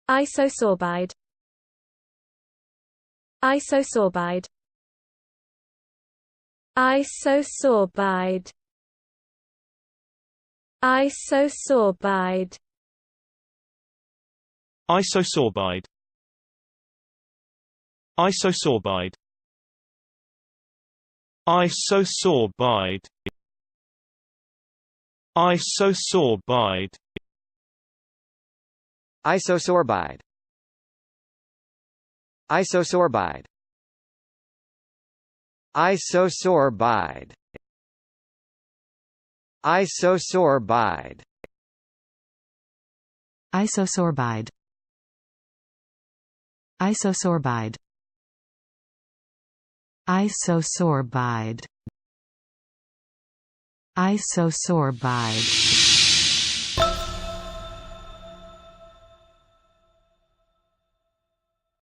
Isosorbide. Isosorbide. Isosorbide. Isosorbide. Isosorbide. Isosorbide. Isosorbide. Isosorbide. Isosorbide. Isosorbide. Isosorbide. Isosorbide. Isosorbide. Isosorbide. Isosorbide. Isosorbide.